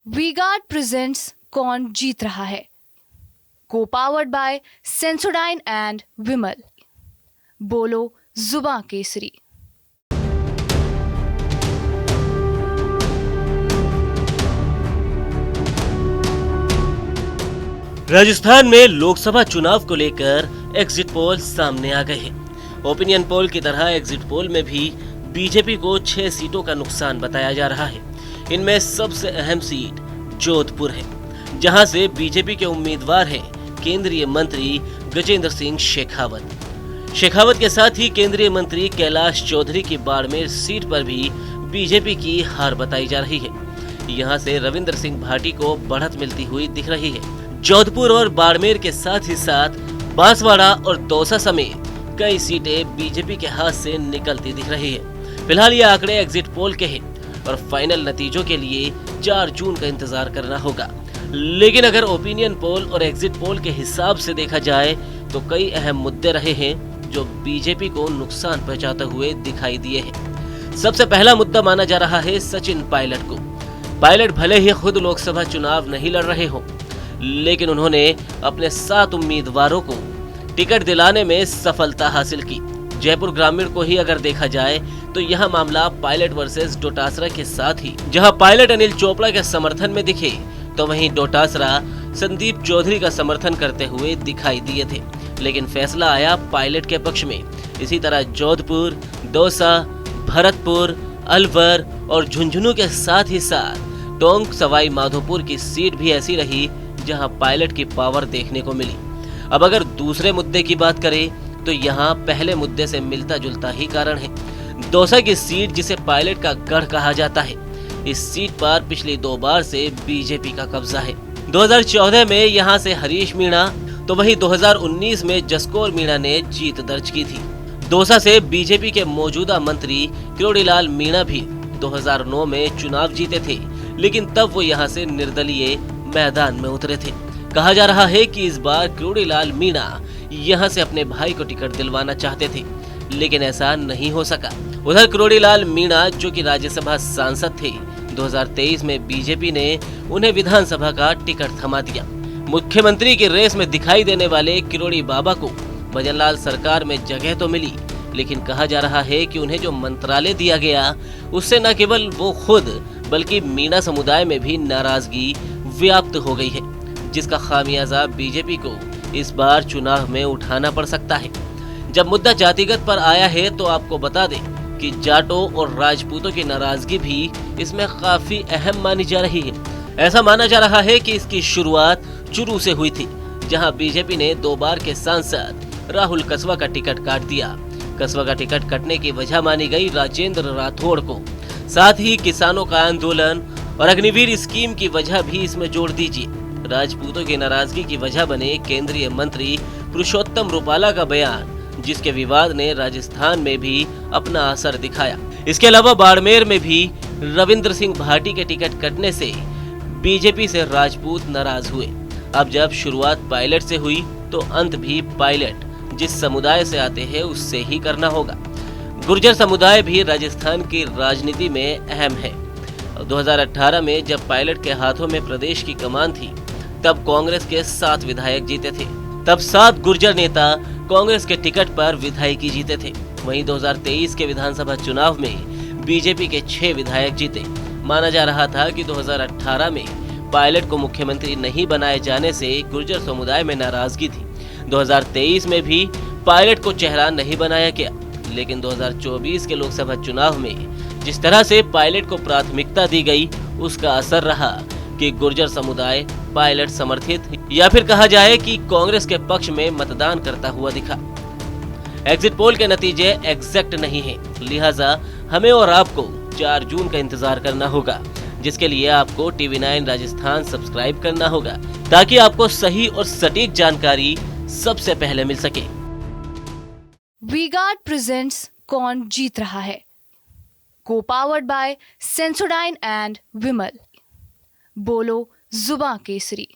We guard presents कौन जीत रहा है, को पावर्ड बाय सेंसोडाइन एंड विमल। बोलो जुबां केसरी। राजस्थान में लोकसभा चुनाव को लेकर एग्जिट पोल सामने आ गए हैं। ओपिनियन पोल की तरह एग्जिट पोल में भी बीजेपी को 6 सीटों का नुकसान बताया जा रहा है। इनमें सबसे अहम सीट जोधपुर है, जहां से बीजेपी के उम्मीदवार हैं केंद्रीय मंत्री गजेंद्र सिंह शेखावत के साथ ही केंद्रीय मंत्री कैलाश चौधरी की बाड़मेर सीट पर भी बीजेपी की हार बताई जा रही है। यहां से रविंद्र सिंह भाटी को बढ़त मिलती हुई दिख रही है। जोधपुर और बाड़मेर के साथ ही साथ बांसवाड़ा और दौसा समेत कई सीटें बीजेपी के हाथ से निकलती दिख रही है। फिलहाल ये आंकड़े एग्जिट पोल के हैं और फाइनल नतीजों के लिए 4 जून का इंतजार करना होगा। लेकिन अगर ओपिनियन पोल और एग्जिट पोल के हिसाब से देखा जाए तो कई अहम मुद्दे रहे हैं जो बीजेपी को नुकसान पहुंचाते हुए दिखाई दिए हैं। सबसे पहला मुद्दा माना जा रहा है सचिन पायलट को। पायलट भले ही खुद लोकसभा चुनाव नहीं लड़ रहे हो, लेकिन उन्होंने अपने 7 उम्मीदवारों को टिकट दिलाने में सफलता हासिल की। जयपुर ग्रामीण को ही अगर देखा जाए तो यह मामला पायलट वर्सेस डोटासरा के साथ ही जहां पायलट अनिल चोपड़ा के समर्थन में दिखे, तो वहीं डोटासरा संदीप चौधरी का समर्थन करते हुए दिखाई दिए थे। लेकिन फैसला आया पायलट के पक्ष में। इसी तरह जोधपुर, दौसा, भरतपुर, अलवर और झुंझुनू के साथ ही साथ टोंक सवाई माधोपुर की सीट भी ऐसी रही जहां पायलट की पावर देखने को मिली। अब अगर दूसरे मुद्दे की बात करें तो यहां पहले मुद्दे से मिलता जुलता ही कारण है। दौसा की सीट जिसे पायलट का गढ़ कहा जाता है, इस सीट पर पिछली 2 बार से बीजेपी का कब्जा है। 2014 में यहां से हरीश मीणा, तो वहीं 2019 में जसकौर मीणा ने जीत दर्ज की थी। दौसा से बीजेपी के मौजूदा मंत्री किरोड़ीलाल मीणा भी 2009 में चुनाव जीते थे, लेकिन तब वो यहां से निर्दलीय मैदान में उतरे थे। कहा जा रहा है कि इस बार किरोड़ीलाल मीणा यहां से अपने भाई को टिकट दिलवाना चाहते थे, लेकिन ऐसा नहीं हो सका। उधर किरोड़ीलाल मीणा जो कि राज्यसभा सांसद थे, 2023 में बीजेपी ने उन्हें विधानसभा का टिकट थमा दिया। मुख्यमंत्री की रेस में दिखाई देने वाले किरोड़ी बाबा को भजनलाल सरकार में जगह तो मिली, लेकिन कहा जा रहा है कि उन्हें जो मंत्रालय दिया गया उससे न केवल वो खुद बल्कि मीणा समुदाय में भी नाराजगी व्याप्त हो गई है, जिसका खामियाजा बीजेपी को इस बार चुनाव में उठाना पड़ सकता है। जब मुद्दा जातिगत पर आया है तो आपको बता दें कि जाटों और राजपूतों की नाराजगी भी इसमें काफी अहम मानी जा रही है। ऐसा माना जा रहा है कि इसकी शुरुआत चुरू से हुई थी, जहां बीजेपी ने 2 बार के सांसद राहुल कसवा का टिकट काट दिया। कसवा का टिकट कटने की वजह मानी गई राजेंद्र राठौड़ को। साथ ही किसानों का आंदोलन और अग्निवीर स्कीम की वजह भी इसमें जोड़ दीजिए। राजपूतों की नाराजगी की वजह बने केंद्रीय मंत्री पुरुषोत्तम रुपाला का बयान, जिसके विवाद ने राजस्थान में भी अपना असर दिखाया। इसके अलावा बाड़मेर में भी रविंद्र सिंह भाटी के टिकट कटने से बीजेपी से राजपूत नाराज हुए। अब जब शुरुआत पायलट से हुई तो अंत भी पायलट जिस समुदाय से आते हैं उससे ही करना होगा। गुर्जर समुदाय भी राजस्थान की राजनीति में अहम है। 2018 में जब पायलट के हाथों में प्रदेश की कमान थी, तब कांग्रेस के 7 विधायक जीते थे। तब 7 गुर्जर नेता कांग्रेस के टिकट पर विधायकी जीते थे। वहीं 2023 के विधानसभा चुनाव में बीजेपी के 6 विधायक जीते। माना जा रहा था कि 2018 में पायलट को मुख्यमंत्री नहीं बनाए जाने से गुर्जर समुदाय में नाराजगी थी। 2023 में भी पायलट को चेहरा नहीं बनाया गया, लेकिन 2024 के लोकसभा चुनाव में जिस तरह से पायलट को प्राथमिकता दी गई, उसका असर रहा कि गुर्जर समुदाय पायलट समर्थित या फिर कहा जाए कि कांग्रेस के पक्ष में मतदान करता हुआ दिखा। एग्जिट पोल के नतीजे एग्जैक्ट नहीं हैं, लिहाजा हमें और आपको 4 जून का इंतजार करना होगा, जिसके लिए आपको TV9 राजस्थान सब्सक्राइब करना होगा, ताकि आपको सही और सटीक जानकारी सबसे पहले मिल सके। वी गार्ड प्रेजेंट्स कौन जीत रहा है, को पावर्ड बाय सेंसोडाइन एंड विमल। बोलो जुबां केसरी।